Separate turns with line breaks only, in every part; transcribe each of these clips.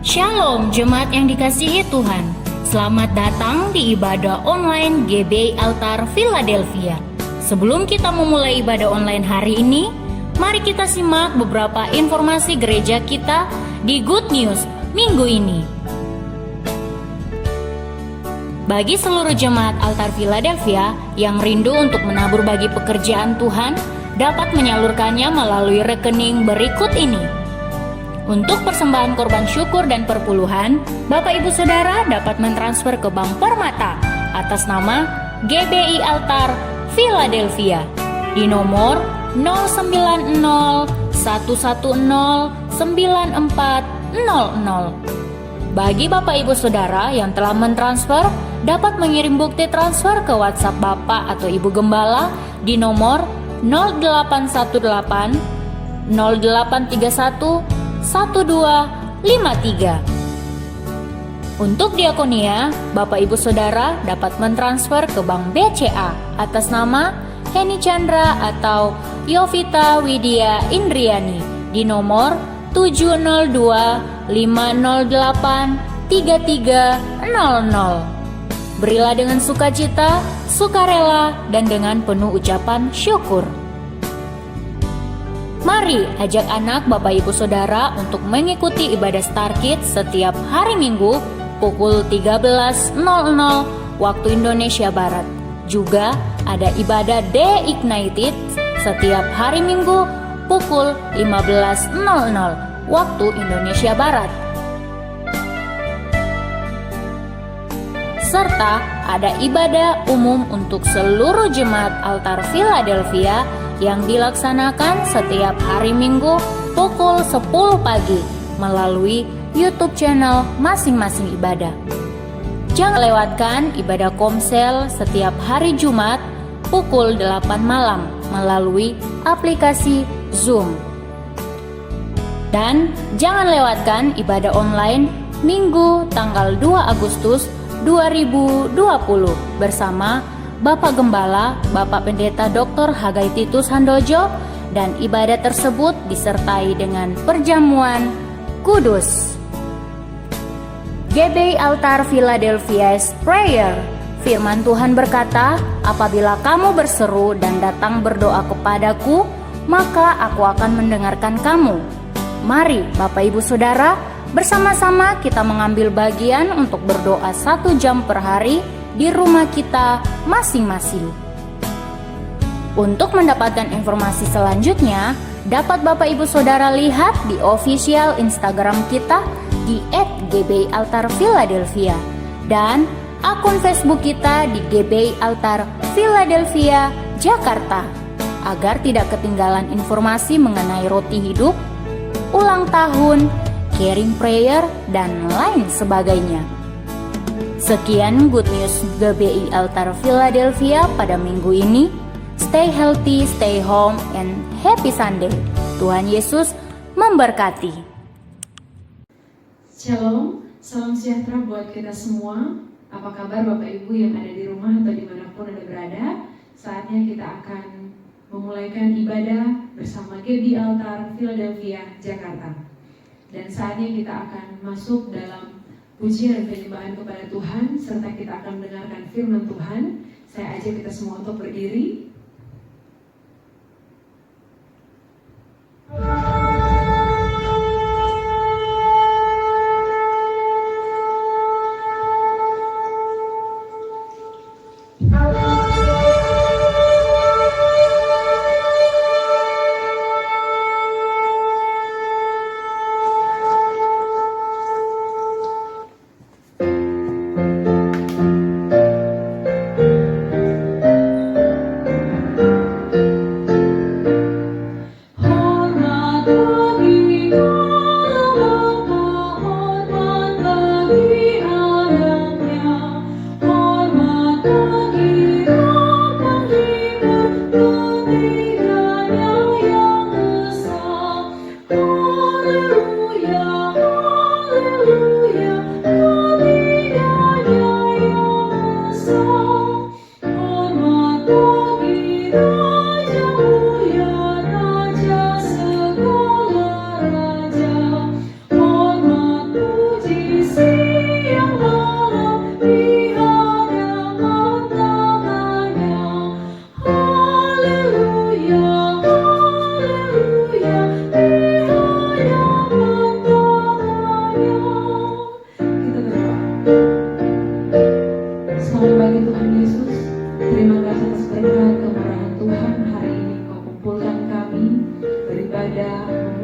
Shalom jemaat yang dikasihi Tuhan. Selamat datang di ibadah online GBI Altar Philadelphia. Sebelum kita memulai ibadah online hari ini, mari kita simak beberapa informasi gereja kita di Good News minggu ini. Bagi seluruh jemaat Altar Philadelphia yang rindu untuk menabur bagi pekerjaan Tuhan, dapat menyalurkannya melalui rekening berikut ini. Untuk persembahan korban syukur dan perpuluhan, Bapak Ibu Saudara dapat mentransfer ke Bank Permata atas nama GBI Altar Philadelphia di nomor 090-110-9400. Bagi Bapak Ibu Saudara yang telah mentransfer, dapat mengirim bukti transfer ke WhatsApp Bapak atau Ibu Gembala di nomor 0818 0831 1253. Untuk diakonia, Bapak Ibu Saudara dapat mentransfer ke Bank BCA atas nama Heni Chandra atau Yovita Widya Indriani di nomor 702-508-3300. Berilah dengan sukacita, sukarela, dan dengan penuh ucapan syukur. Mari ajak anak Bapak Ibu Saudara untuk mengikuti ibadah Star Kids setiap hari Minggu pukul 13.00 waktu Indonesia Barat. Juga ada ibadah Day Ignited setiap hari Minggu pukul 15.00 waktu Indonesia Barat. Serta ada ibadah umum untuk seluruh jemaat Altar Philadelphia yang dilaksanakan setiap hari Minggu pukul 10 pagi melalui YouTube channel masing-masing ibadah. Jangan lewatkan ibadah Komsel setiap hari Jumat pukul 8 malam melalui aplikasi Zoom. Dan jangan lewatkan ibadah online Minggu tanggal 2 Agustus 2020 bersama Bapak Gembala, Bapak Pendeta Dr. Hagai Titus Handojo, dan ibadah tersebut disertai dengan perjamuan kudus. GBI Altar Philadelphia's Prayer. Firman Tuhan berkata, apabila kamu berseru dan datang berdoa kepadaku, maka aku akan mendengarkan kamu. Mari Bapak Ibu Saudara, bersama-sama kita mengambil bagian untuk berdoa 1 jam per hari di rumah kita masing-masing. Untuk mendapatkan informasi selanjutnya, dapat Bapak Ibu Saudara lihat di official Instagram kita di @GBI-Altar-Philadelphia dan akun Facebook kita di GBI Altar Philadelphia Jakarta, agar tidak ketinggalan informasi mengenai roti hidup, ulang tahun, caring prayer, dan lain sebagainya. Sekian Good News GBI Altar Philadelphia pada minggu ini. Stay healthy, stay home, and happy Sunday. Tuhan Yesus memberkati.
Shalom, salam sejahtera buat kita semua. Apa kabar Bapak Ibu yang ada di rumah atau dimanapun Anda berada? Saatnya kita akan memulaikan ibadah bersama GBI Altar Philadelphia Jakarta. Dan saatnya kita akan masuk dalam pujian dan penyembahan kepada Tuhan, serta kita akan mendengarkan firman Tuhan. Saya ajak kita semua untuk berdiri.
Hormat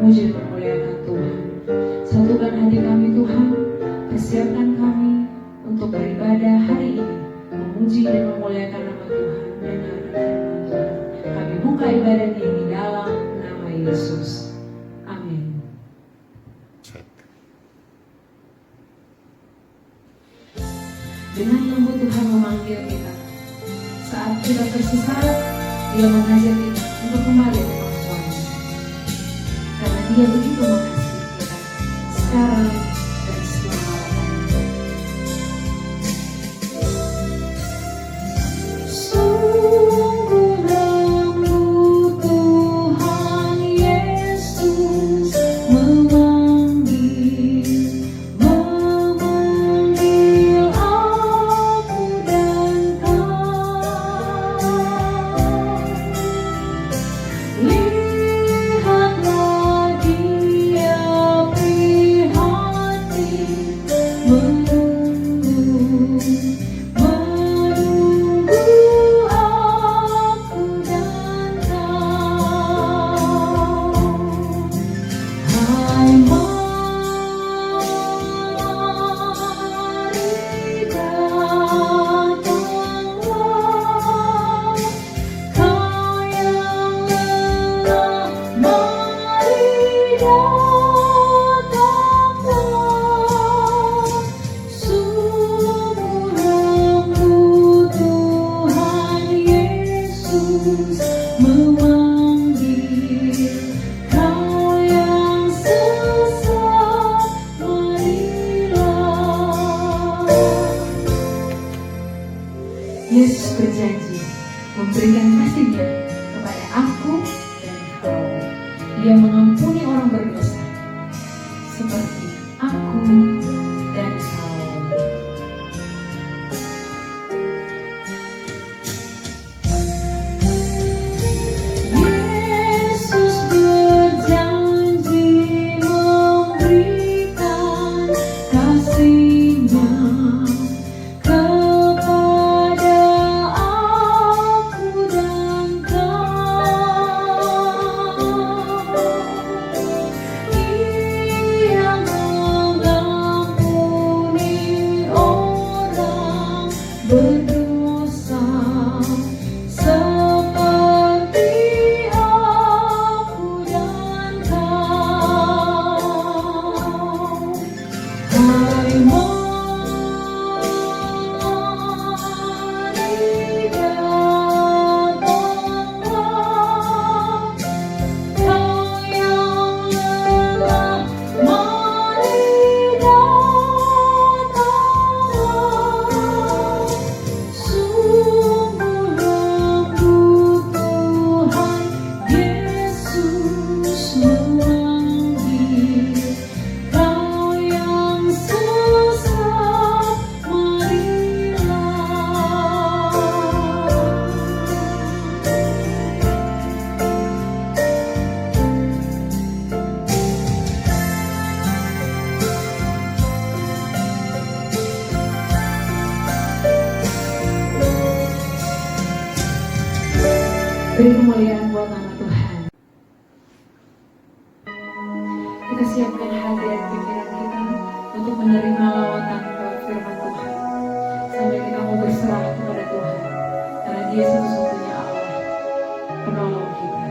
memuji dan memuliakan Tuhan. Satukan hati kami Tuhan, persiapkan kami untuk beribadah hari ini, memuji dan memuliakan nama Tuhan dengan firman Tuhan. Kami buka ibadah ini dalam nama Yesus. Amin. Dengan lembut Tuhan memanggil kita. Saat kita tersesat, Dia mengajak kita untuk kembali ke pangkuannya. Karena Dia begitu mengasihi kita sekarang dan selama-lamanya. Sungguh lembut Tuhan Yesus memanggil aku dan kau. Lihatlah Dia prihatin menunggu aku dan kau. Hai mari datanglah, kau yang lelah, mari datanglah. Sungguh lembut Tuhan Yesus memanggil kau yang sesat, marilah. Yesus berjanji memberikan kasih-Nya kepada aku dan kau. Dia mengampuni orang berdosa seperti aku dan kau. Yesus berjanji memberikan kasih-Nya kepada aku dan kau. Ia mengampuni orang berdosa seperti aku dan kau. Hai mari datanglah, kau yang lelah, mari datanglah. Sungguh lembut Tuhan Yesus memanggil kau yang sesat, marilah. Beri kemuliaan buat nama Tuhan. Kita siapkan hati dan pikiran kita untuk menerima lawatan ke firman Tuhan. Sampai kita mau berserah kepada Tuhan. Karena Dia satu-satunya Allah, penolong kita.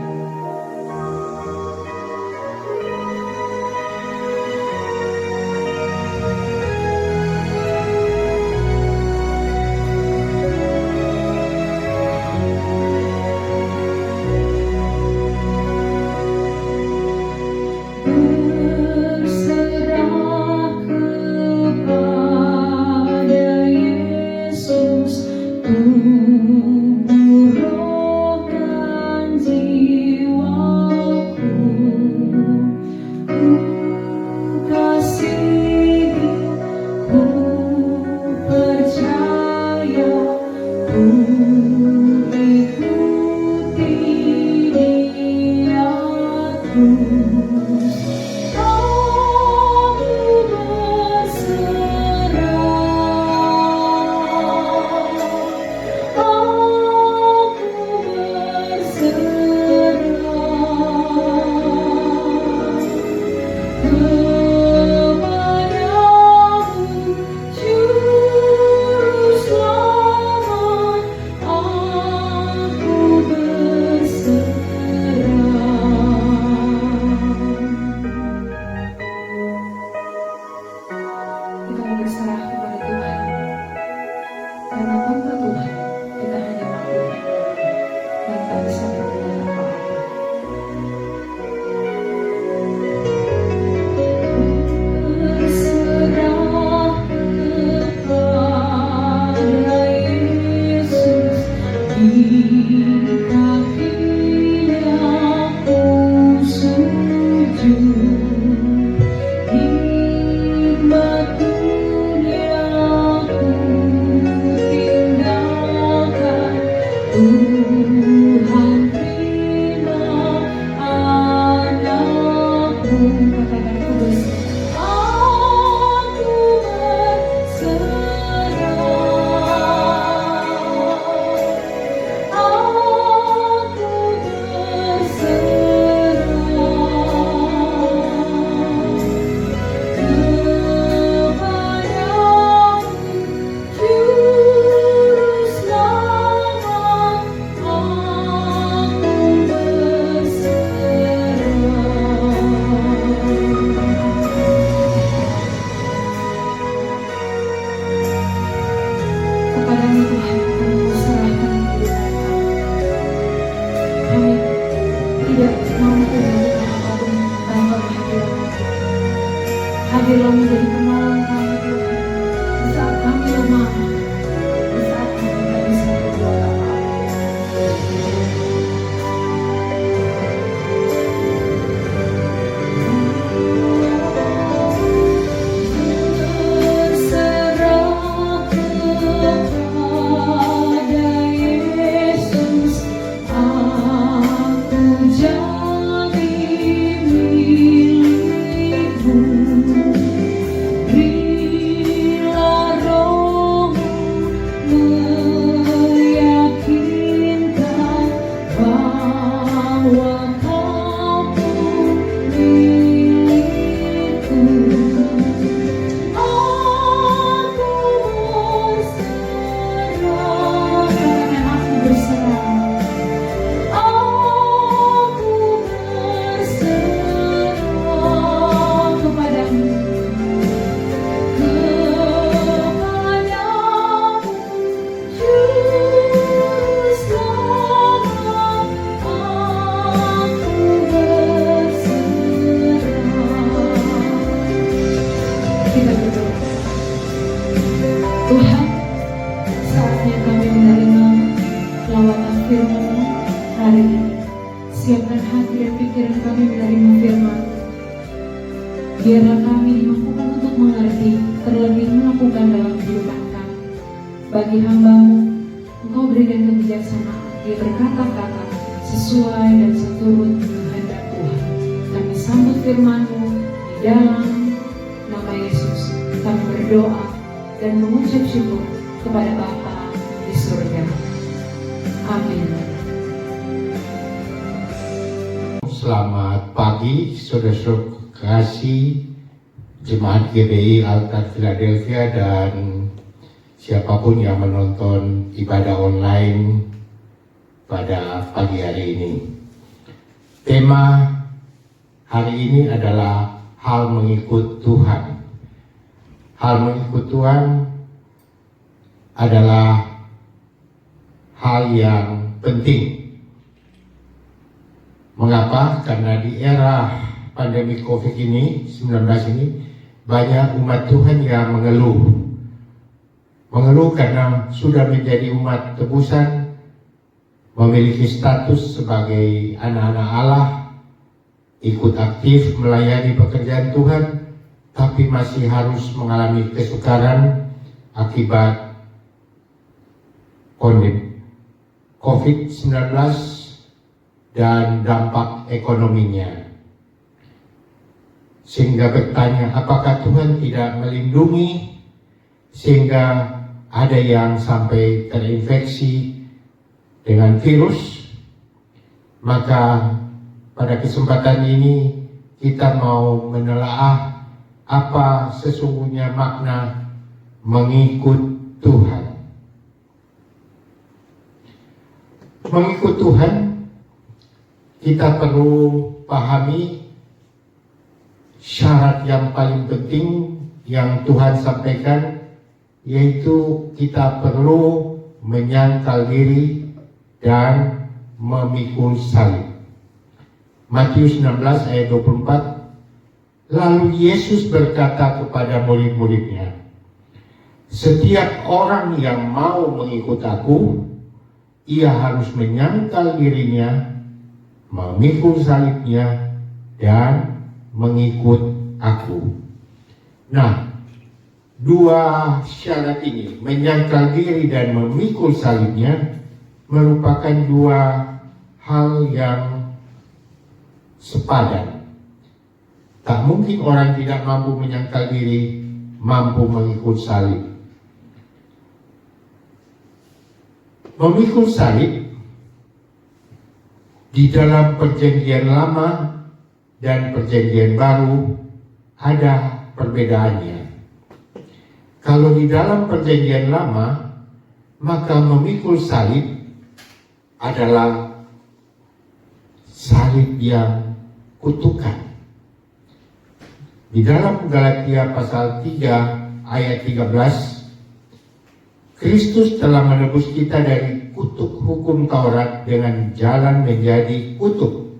Berserah kepada Yesus, tubuh bergabung, katakan aku berserah. Kepadamu Tuhan, kami serahkan hidup kami. Kami tidak mampu melakukan apapun tanpa kehadiran-Mu. Hadirlah menjadi penolong kami Tuhan. Di saat kami lemah, di saat kami tidak bisa berbuat apa-apa. Berserah kepada Yesus, aku jadi milik-Mu. Berilah Roh-Mu meyakinkan bahwa Kau pun milik-Ku. Aku berserah, katakan aku berserah. Aku berserah kepadamu, Juru Selamat. Aku berserah. Kita berdoa. Tuhan, saatnya kami menerima lawatan firman-Mu hari ini. Siapkan hati dan pikiran kami menerima firman. Biarlah kami dimampukan untuk mengerti, terlebih melakukan dalam kehidupan kami. Bagi hamba-Mu, Engkau berikan kebijaksanaan, dia berkata-kata sesuai dan seturut kehendak Tuhan. Kami sambut firman-Mu di dalam nama Yesus. Kami berdoa dan mengucap syukur kepada Bapa di surga. Amin.
Selamat pagi, saudara-saudara kasih Jemaat GBI Altar Philadelphia dan siapapun yang menonton ibadah online pada pagi hari ini. Tema hari ini adalah hal mengikut Tuhan. Hal mengikut Tuhan adalah hal yang penting. Mengapa? Karena di era pandemi COVID-19 ini banyak umat Tuhan yang mengeluh. Mengeluh karena sudah menjadi umat tebusan, memiliki status sebagai anak-anak Allah, ikut aktif melayani pekerjaan Tuhan, tapi masih harus mengalami kesukaran akibat COVID-19 dan dampak ekonominya. Sehingga bertanya, apakah Tuhan tidak melindungi sehingga ada yang sampai terinfeksi dengan virus? Maka pada kesempatan ini kita mau menelaah apa sesungguhnya makna mengikut Tuhan. Mengikut Tuhan, kita perlu pahami syarat yang paling penting yang Tuhan sampaikan, yaitu kita perlu menyangkal diri dan memikul salib. Matius 16 ayat 24. Lalu Yesus berkata kepada murid-muridnya, setiap orang yang mau mengikut aku, ia harus menyangkal dirinya, memikul salibnya, dan mengikut aku. Nah, dua syarat ini, menyangkal diri dan memikul salibnya, merupakan dua hal yang sepadan. Tak mungkin orang tidak mampu menyangkal diri mampu mengikut salib. Memikul salib di dalam perjanjian lama dan perjanjian baru ada perbedaannya. Kalau di dalam perjanjian lama, maka memikul salib adalah salib yang kutukan. Di dalam Galatia pasal 3 ayat 13, Kristus telah menebus kita dari kutuk hukum Taurat dengan jalan menjadi kutuk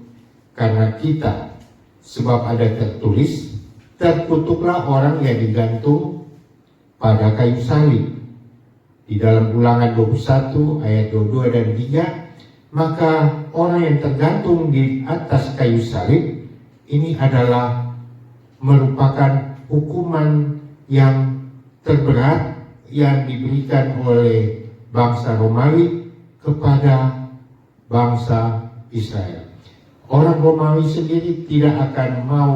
karena kita, sebab ada tertulis, terkutuklah orang yang digantung pada kayu salib. Di dalam Ulangan 21 ayat 22 dan 3, maka orang yang tergantung di atas kayu salib ini adalah merupakan hukuman yang terberat yang diberikan oleh bangsa Romawi kepada bangsa Israel. Orang Romawi sendiri tidak akan mau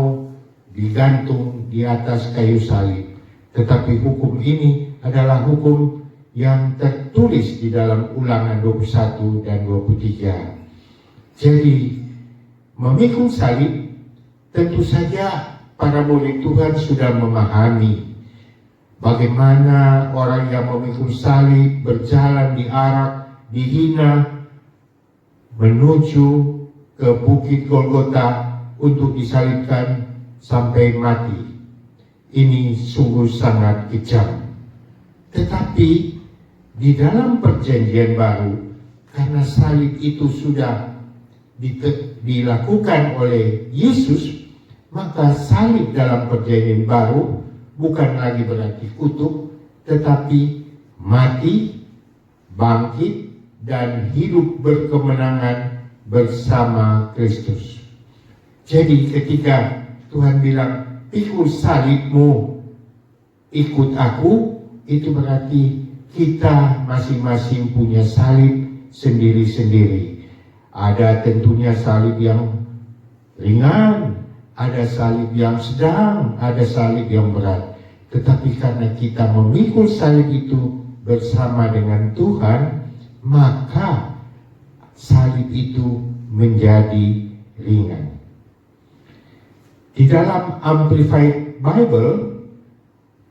digantung di atas kayu salib, tetapi hukum ini adalah hukum yang tertulis di dalam Ulangan 21 dan 23. Jadi memikul salib, tentu saja para murid Tuhan sudah memahami bagaimana orang yang memikul salib berjalan diarak, dihina menuju ke Bukit Golgota untuk disalibkan sampai mati. Ini sungguh sangat kejam. Tetapi di dalam perjanjian baru, karena salib itu sudah dilakukan oleh Yesus, maka salib dalam perjanjian baru bukan lagi berarti kutuk, tetapi mati, bangkit, dan hidup berkemenangan bersama Kristus. Jadi ketika Tuhan bilang, pikul salibmu, ikut aku, itu berarti kita masing-masing punya salib sendiri-sendiri. Ada tentunya salib yang ringan, ada salib yang sedang, ada salib yang berat. Tetapi karena kita memikul salib itu bersama dengan Tuhan, maka salib itu menjadi ringan. Di dalam Amplified Bible,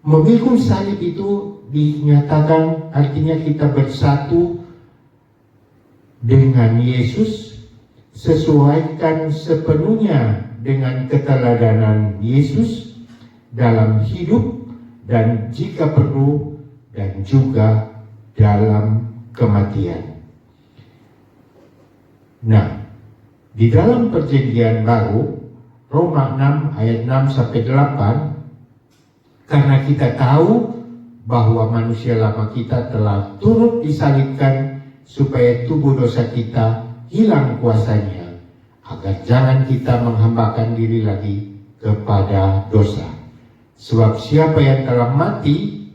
memikul salib itu dinyatakan artinya kita bersatu dengan Yesus, sesuaikan sepenuhnya dengan keteladanan Yesus dalam hidup dan jika perlu dan juga dalam kematian. Nah, di dalam perjanjian baru Roma 6 ayat 6 sampai 8, karena kita tahu bahwa manusia lama kita telah turut disalibkan supaya tubuh dosa kita hilang kuasanya, agar jangan kita menghambakan diri lagi kepada dosa. Sebab siapa yang telah mati,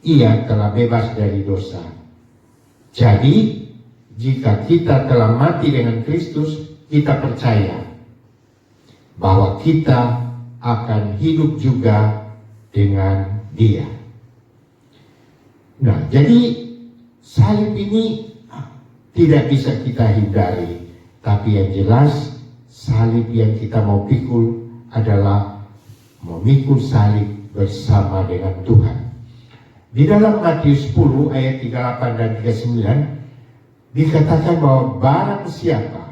ia telah bebas dari dosa. Jadi, jika kita telah mati dengan Kristus, kita percaya bahwa kita akan hidup juga dengan Dia. Nah, jadi salib ini tidak bisa kita hindari. Tapi yang jelas, salib yang kita mau pikul adalah memikul salib bersama dengan Tuhan. Di dalam Matius 10 ayat 38 dan 39 dikatakan bahwa barang siapa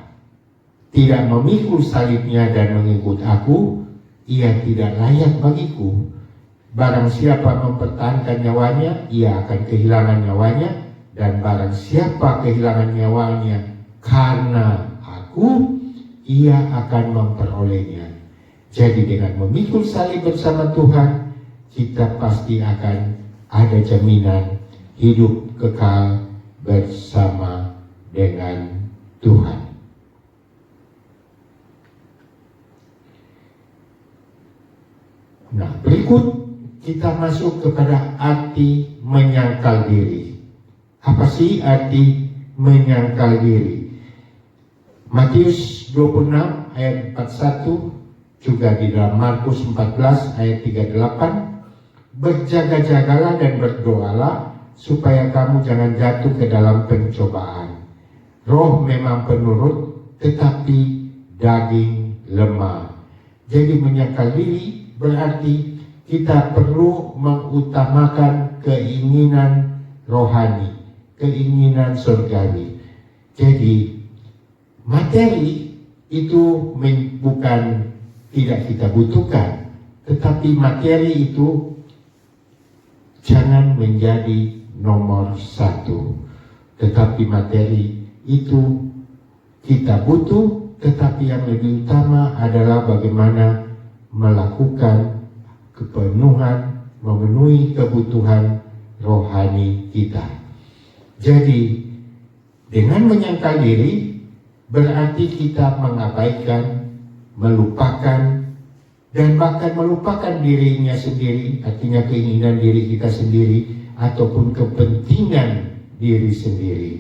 tidak memikul salibnya dan mengikut aku, ia tidak layak bagiku. Barang siapa mempertahankan nyawanya, ia akan kehilangan nyawanya, dan barang siapa kehilangan nyawanya karena aku, ia akan memperolehnya. Jadi dengan memikul salib bersama Tuhan, kita pasti akan ada jaminan hidup kekal bersama dengan Tuhan. Nah, berikut kita masuk kepada arti menyangkal diri. Apa sih arti menyangkal diri? Matius 26 ayat 41 juga di dalam Markus 14 ayat 38, berjaga-jagalah dan berdoalah supaya kamu jangan jatuh ke dalam pencobaan. Roh memang penurut, tetapi daging lemah. Jadi menyangkal diri berarti kita perlu mengutamakan keinginan rohani, keinginan surgawi. Jadi materi itu bukan tidak kita butuhkan, tetapi materi itu jangan menjadi nomor satu. Tetapi materi itu kita butuh, tetapi yang lebih utama adalah bagaimana melakukan kepenuhan, memenuhi kebutuhan rohani kita. Jadi dengan menyangkal diri berarti kita mengabaikan, melupakan, dan bahkan melupakan dirinya sendiri, artinya keinginan diri kita sendiri ataupun kepentingan diri sendiri.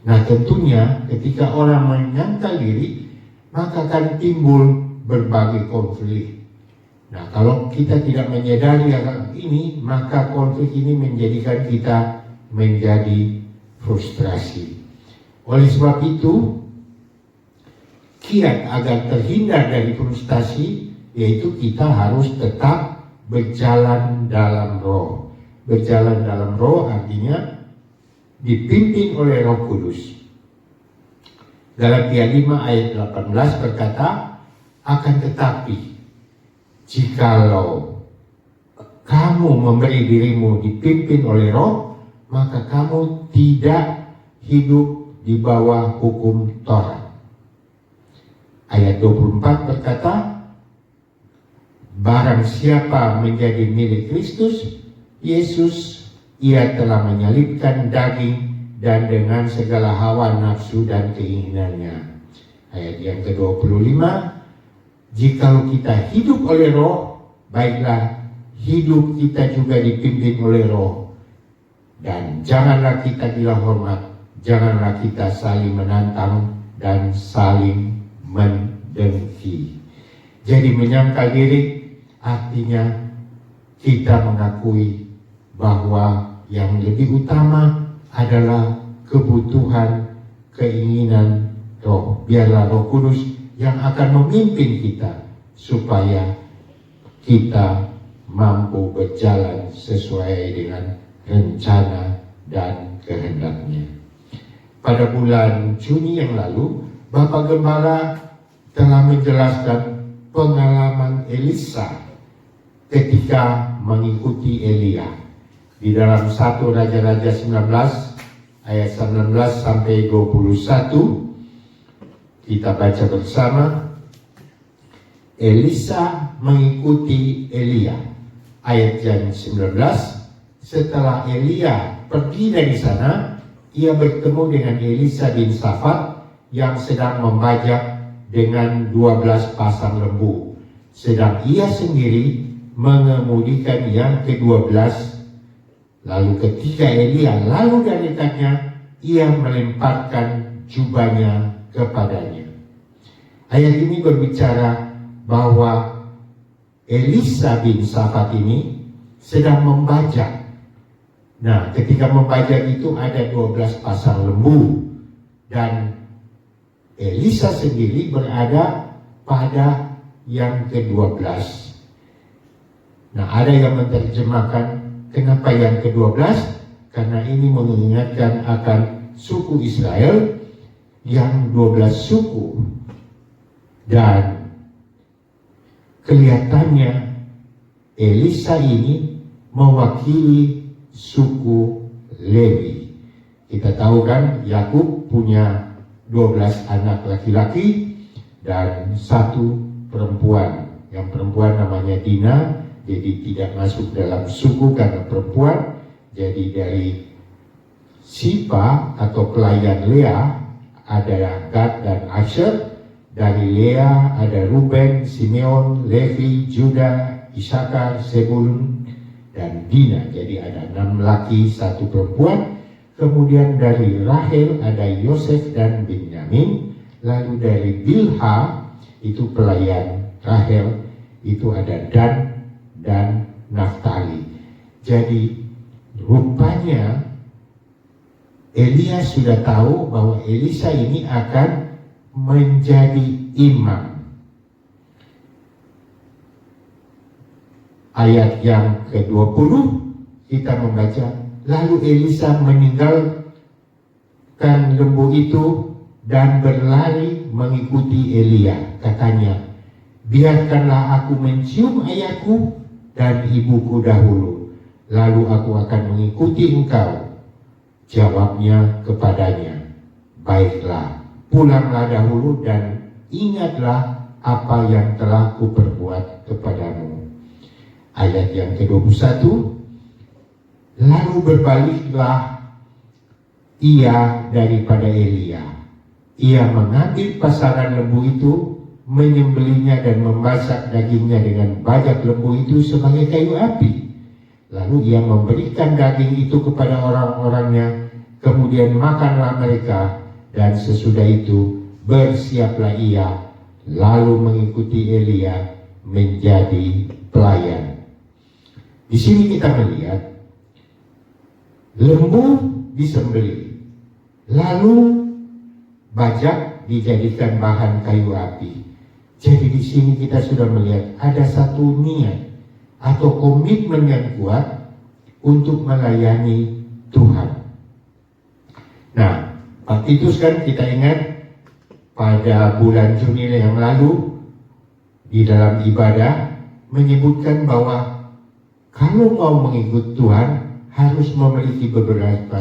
Nah tentunya ketika orang menyangkal diri maka akan timbul berbagai konflik. Nah kalau kita tidak menyadari hal ini, maka konflik ini menjadikan kita menjadi frustrasi. Oleh sebab itu, kiat agar terhindar dari frustasi yaitu kita harus tetap berjalan dalam roh. Berjalan dalam roh artinya dipimpin oleh Roh Kudus. Galatia 5 ayat 18 berkata, akan tetapi jikalau kamu memberi dirimu dipimpin oleh roh, maka kamu tidak hidup di bawah hukum Taurat. Ayat 24 berkata, barang siapa menjadi milik Kristus Yesus, ia telah menyalibkan daging dan dengan segala hawa nafsu dan keinginannya. Ayat yang ke-25, jikalau kita hidup oleh roh, baiklah hidup kita juga dipimpin oleh roh. Dan janganlah kita gila hormat, janganlah kita saling menantang dan saling mendengki. Jadi menyangkal diri artinya kita mengakui bahwa yang lebih utama adalah kebutuhan, keinginan roh. Biarlah Roh Kudus yang akan memimpin kita supaya kita mampu berjalan sesuai dengan rencana dan kehendaknya. Pada bulan Juni yang lalu, Bapak Gembala telah menjelaskan pengalaman Elisa ketika mengikuti Elia. Di dalam 1 Raja-Raja 19 ayat 19 sampai 21 kita baca bersama. Elisa mengikuti Elia. Ayat yang 19, setelah Elia pergi dari sana, ia bertemu dengan Elisa bin Safat yang sedang membajak dengan 12 pasang lembu, sedang ia sendiri mengemudikan yang ke-12. Lalu ketika Elia lalu dari dekatnya, ia melemparkan jubahnya kepadanya. Ayat ini berbicara bahwa Elisa bin Safat ini sedang membajak. Nah, ketika membajak itu ada 12 pasang lembu dan Elisa sendiri berada pada yang ke-12. Nah, ada yang menerjemahkan kenapa yang ke-12? Karena ini mengingatkan akan suku Israel yang 12 suku. Dan kelihatannya Elisa ini mewakili suku Lewi. Kita tahu kan Yakub punya 12 anak laki-laki dan 1 perempuan. Yang perempuan namanya Dina, jadi tidak masuk dalam suku karena perempuan. Jadi dari Sipa atau pelayan Lea ada Gad dan Asher. Dari Lea ada Ruben, Simeon, Levi, Juda, Isakar, Zebulun, dan Dina. Jadi ada 6 laki, 1 perempuan. Kemudian dari Rahel ada Yosef dan Benyamin. Lalu dari Bilha itu pelayan Rahel, itu ada Dan dan Naftali. Jadi rupanya Elia sudah tahu bahwa Elisa ini akan menjadi imam. Ayat yang ke-20 kita membaca, lalu Elisa meninggalkan lembu itu dan berlari mengikuti Elia. Katanya, biarkanlah aku mencium ayahku dan ibuku dahulu, lalu aku akan mengikuti engkau. Jawabnya kepadanya, baiklah, pulanglah dahulu dan ingatlah apa yang telah kuperbuat kepadamu. Ayat yang ke-21, lalu berbaliklah ia daripada Elia. Ia mengambil pasaran lembu itu, menyembelihnya dan memasak dagingnya dengan bajak lembu itu sebagai kayu api. Lalu ia memberikan daging itu kepada orang-orangnya, kemudian makanlah mereka, dan sesudah itu bersiaplah ia, lalu mengikuti Elia menjadi pelayan. Di sini kita melihat lembu disembelih, lalu bajak dijadikan bahan kayu api. Jadi di sini kita sudah melihat ada satu niat atau komitmen yang kuat untuk melayani Tuhan. Nah, Pak Titus kan kita ingat pada bulan Juni yang lalu di dalam ibadah menyebutkan bahwa kalau mau mengikut Tuhan harus memiliki beberapa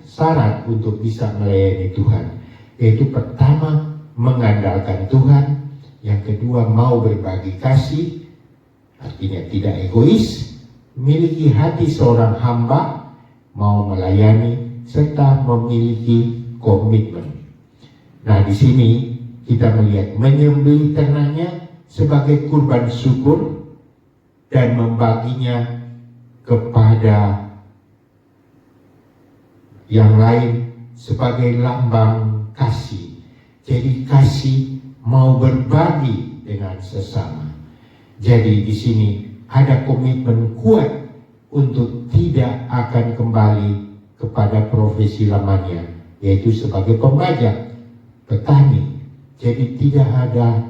syarat untuk bisa melayani Tuhan. Yaitu pertama, mengandalkan Tuhan. Yang kedua, mau berbagi kasih, artinya tidak egois, memiliki hati seorang hamba, mau melayani, serta memiliki komitmen. Nah, di sini kita melihat menyembelih ternaknya sebagai kurban syukur dan membaginya kepada yang lain sebagai lambang kasih. Jadi kasih mau berbagi dengan sesama. Jadi di sini ada komitmen kuat untuk tidak akan kembali kepada profesi lamanya, yaitu sebagai pembajak, petani. Jadi tidak ada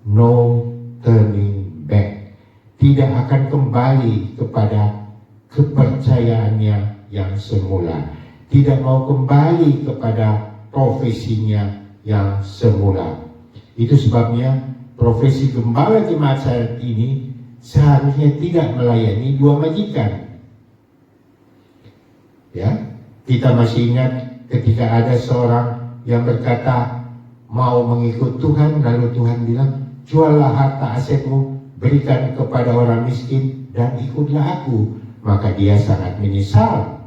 no turning back. Tidak akan kembali kepada kepercayaannya yang semula. Tidak mau kembali kepada profesinya yang semula. Itu sebabnya profesi gembala jemaat saat ini seharusnya tidak melayani dua majikan. Ya, kita masih ingat ketika ada seorang yang berkata mau mengikut Tuhan, lalu Tuhan bilang, juallah harta asetmu, berikan kepada orang miskin, dan ikutlah aku. Maka dia sangat menyesal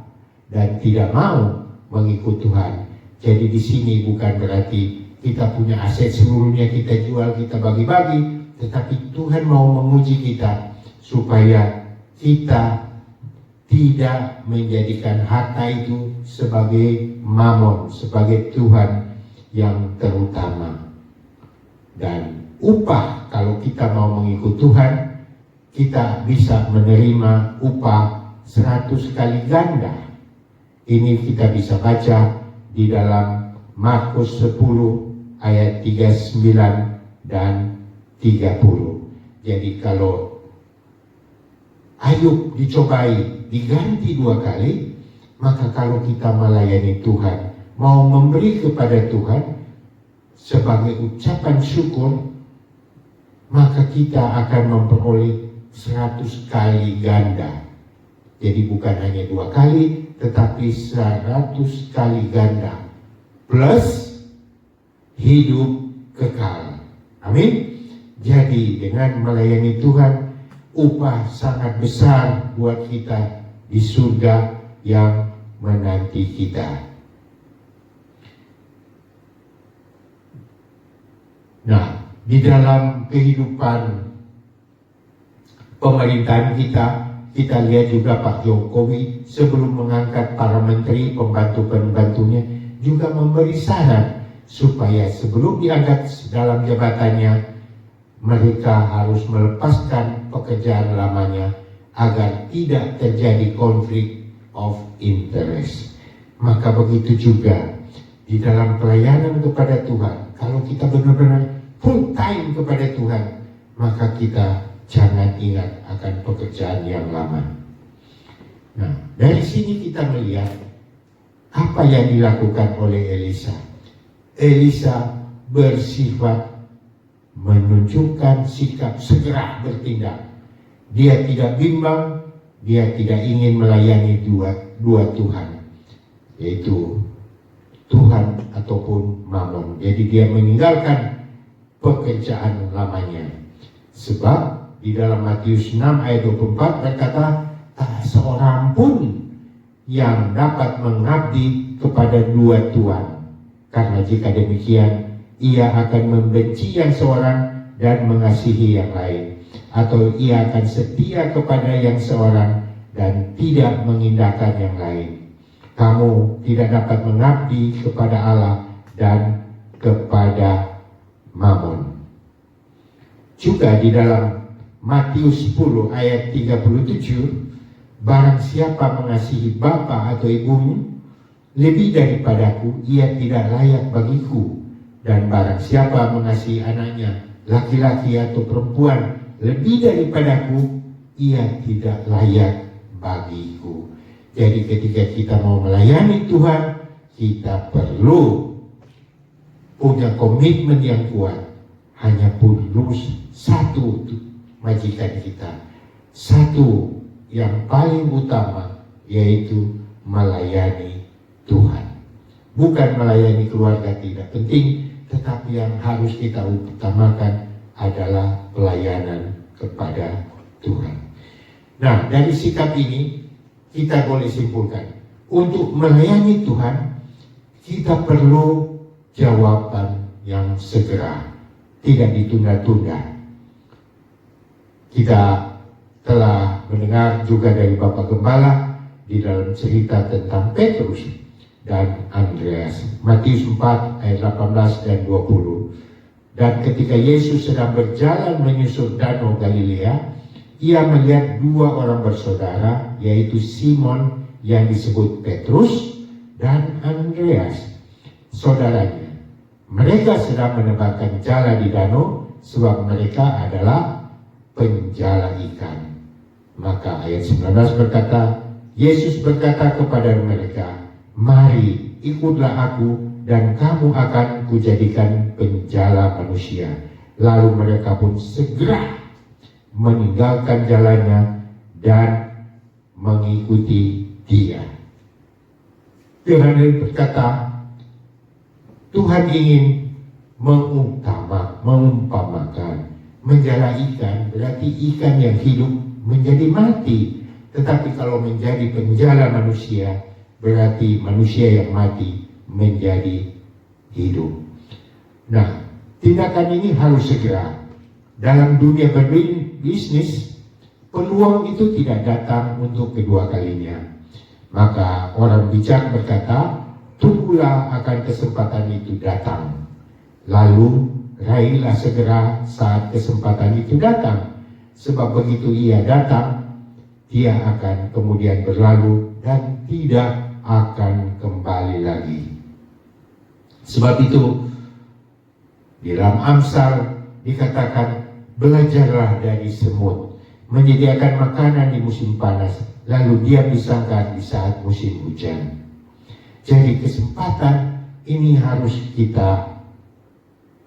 dan tidak mau mengikut Tuhan. Jadi di sini bukan berarti kita punya aset seluruhnya kita jual, kita bagi-bagi, tetapi Tuhan mau menguji kita supaya kita tidak menjadikan harta itu sebagai mamon, sebagai Tuhan yang terutama. Dan upah, kalau kita mau mengikut Tuhan, kita bisa menerima upah 100 kali ganda. Ini kita bisa baca di dalam Markus 10 ayat 39 dan 30. Jadi kalau Ayub dicobai diganti 2 kali, maka kalau kita melayani Tuhan, mau memberi kepada Tuhan sebagai ucapan syukur, maka kita akan memperoleh 100 kali ganda. Jadi bukan hanya 2 kali, tetapi 100 kali ganda plus hidup kekal. Amin. Jadi dengan melayani Tuhan, upah sangat besar buat kita di surga yang menanti kita. Nah, di dalam kehidupan pemerintahan kita lihat juga Pak Jokowi sebelum mengangkat para menteri, pembantu-pembantunya juga memberi saran supaya sebelum diangkat dalam jabatannya, mereka harus melepaskan pekerjaan lamanya agar tidak terjadi konflik of interest. Maka begitu juga di dalam pelayanan kepada Tuhan, kalau kita benar-benar full time kepada Tuhan, maka kita jangan ingat akan pekerjaan yang lama. Nah, dari sini kita melihat apa yang dilakukan oleh Elisa. Elisa bersifat menunjukkan sikap segera bertindak. Dia tidak bimbang, dia tidak ingin melayani dua Tuhan, yaitu Tuhan ataupun Mammon. Jadi dia meninggalkan pekerjaan lamanya. Sebab di dalam Matius 6 ayat 24 berkata, tak seorang pun yang dapat mengabdi kepada dua Tuhan. Karena jika demikian, ia akan membenci yang seorang dan mengasihi yang lain. Atau ia akan setia kepada yang seorang dan tidak mengindahkan yang lain. Kamu tidak dapat mengabdi kepada Allah dan kepada Mammon. Juga di dalam Matius 10 ayat 37, barang siapa mengasihi bapa atau ibumu lebih daripadaku, ia tidak layak bagiku. Dan barang siapa mengasihi anaknya, laki-laki atau perempuan, lebih daripadaku, ia tidak layak bagiku. Jadi ketika kita mau melayani Tuhan, kita perlu punya komitmen yang kuat. Hanya perlu satu majikan kita, satu yang paling utama, yaitu melayani Tuhan. Bukan melayani keluarga, tidak penting, tetapi yang harus kita utamakan adalah pelayanan kepada Tuhan. Nah, dari sikap ini kita boleh simpulkan, untuk melayani Tuhan kita perlu jawaban yang segera, tidak ditunda-tunda. Kita telah mendengar juga dari Bapak Gembala di dalam cerita tentang Petrus dan Andreas, Matius 4 ayat 18 dan 20. Dan ketika Yesus sedang berjalan menyusur danau Galilea, ia melihat dua orang bersaudara, yaitu Simon yang disebut Petrus dan Andreas, saudaranya. Mereka sedang menebakkan jala di danau, sebab mereka adalah penjala ikan. Maka ayat 19 berkata, Yesus berkata kepada mereka, mari ikutlah aku dan kamu akan kujadikan penjala manusia. Lalu mereka pun segera meninggalkan jalannya dan mengikuti dia. Tuhan berkata, Tuhan ingin mengumpamakan menjala ikan, berarti ikan yang hidup menjadi mati. Tetapi kalau menjadi penjala manusia, berarti manusia yang mati menjadi hidup. Nah, tindakan ini harus segera. Dalam dunia berbisnis, peluang itu tidak datang untuk kedua kalinya. Maka orang bijak berkata, tunggulah akan kesempatan itu datang, lalu raihlah segera saat kesempatan itu datang. Sebab begitu ia datang, dia akan kemudian berlalu dan tidak akan kembali lagi. Sebab itu di dalam Amsal dikatakan, belajarlah dari semut, menyediakan makanan di musim panas, lalu dia disangka di saat musim hujan. Jadi kesempatan ini harus kita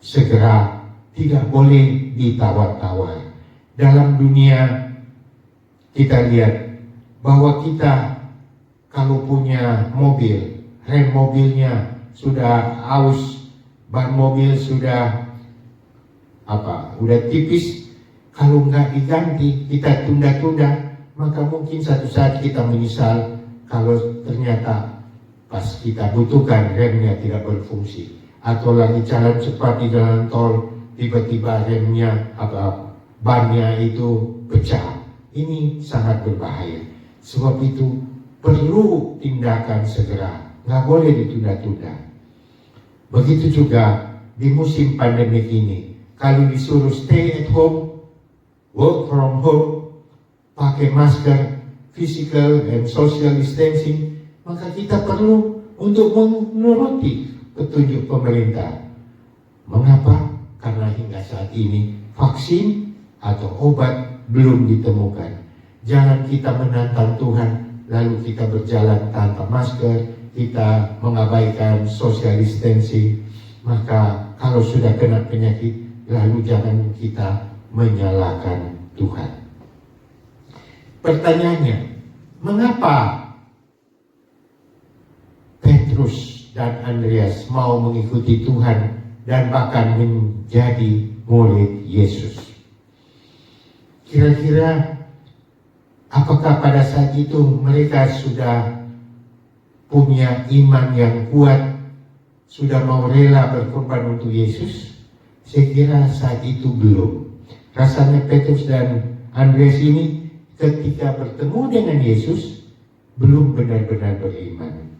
segera, tidak boleh ditawar-tawar. Dalam dunia kita lihat bahwa kita kalau punya mobil, rem mobilnya sudah aus, ban mobil sudah udah tipis, kalau nggak diganti, kita tunda-tunda, maka mungkin satu saat kita menyesal kalau ternyata pas kita butuhkan remnya tidak berfungsi, atau lagi jalan cepat di jalan tol, tiba-tiba remnya bannya itu pecah. Ini sangat berbahaya. Sebab itu perlu tindakan segera, nggak boleh ditunda-tunda. Begitu juga di musim pandemi ini, kalau disuruh stay at home, work from home, pakai masker, physical and social distancing, maka kita perlu untuk menuruti petunjuk pemerintah. Mengapa? Karena hingga saat ini vaksin atau obat belum ditemukan. Jangan kita menantang Tuhan lalu kita berjalan tanpa masker, kita mengabaikan social distancing. Maka kalau sudah kena penyakit, lalu jangan kita menyalahkan Tuhan. Pertanyaannya, mengapa Petrus dan Andreas mau mengikuti Tuhan dan bahkan menjadi murid Yesus? Kira-kira apakah pada saat itu mereka sudah punya iman yang kuat, sudah mau rela berkorban untuk Yesus? Saya kira saat itu belum. Rasanya Petrus dan Andreas ini ketika bertemu dengan Yesus belum benar-benar beriman,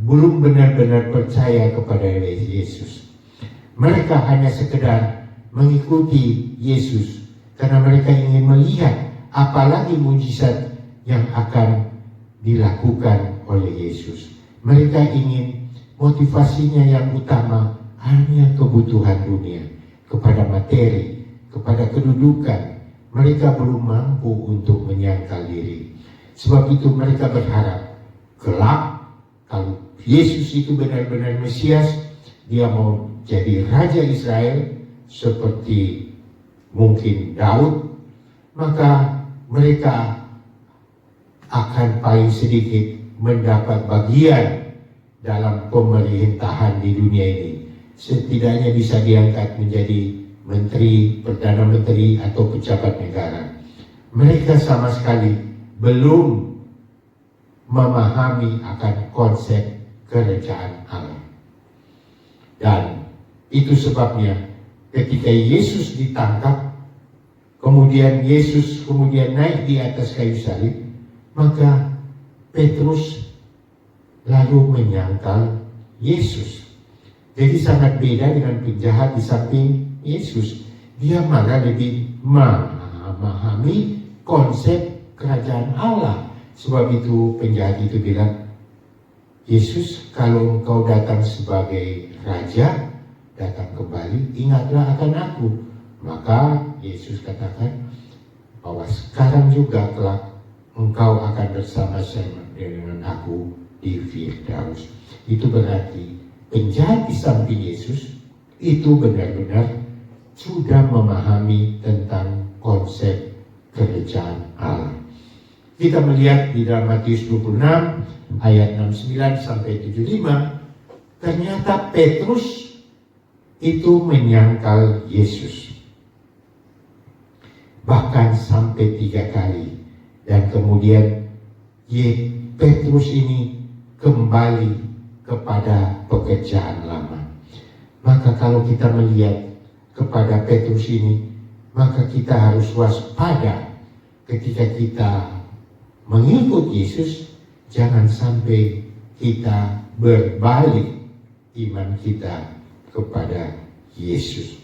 belum benar-benar percaya kepada Yesus. Mereka hanya sekedar mengikuti Yesus karena mereka ingin melihat apalagi mujizat yang akan dilakukan oleh Yesus. Mereka ingin motivasinya yang utama hanya kebutuhan dunia, kepada materi, kepada kedudukan. Mereka belum mampu untuk menyangkal diri. Sebab itu mereka berharap kelak kalau Yesus itu benar-benar Mesias, dia mau jadi Raja Israel seperti mungkin Daud, maka mereka akan paling sedikit mendapat bagian dalam pemerintahan di dunia ini. Setidaknya bisa diangkat menjadi menteri, perdana menteri atau pejabat negara. Mereka sama sekali belum memahami akan konsep kerajaan Allah. Dan itu sebabnya ketika Yesus ditangkap, kemudian Yesus naik di atas kayu salib, maka Petrus lalu menyangkal Yesus. Jadi sangat beda dengan penjahat di samping Yesus. Dia malah lebih memahami konsep kerajaan Allah. Sebab itu penjahat itu bilang, Yesus, kalau engkau datang sebagai raja, datang kembali, ingatlah akan aku. Maka Yesus katakan bahwa sekarang juga kelak engkau akan bersama-sama dengan aku di Firdaus. Itu berarti penjahat di samping Yesus itu benar-benar sudah memahami tentang konsep kerajaan Allah. Kita melihat di dalam Matius 26 ayat 69 sampai 75, ternyata Petrus itu menyangkal Yesus bahkan sampai 3 kali, dan kemudian Petrus ini kembali kepada pekerjaan lama. Maka kalau kita melihat kepada Petrus ini, maka kita harus waspada ketika kita mengikut Yesus. Jangan sampai kita berbalik iman kita kepada Yesus.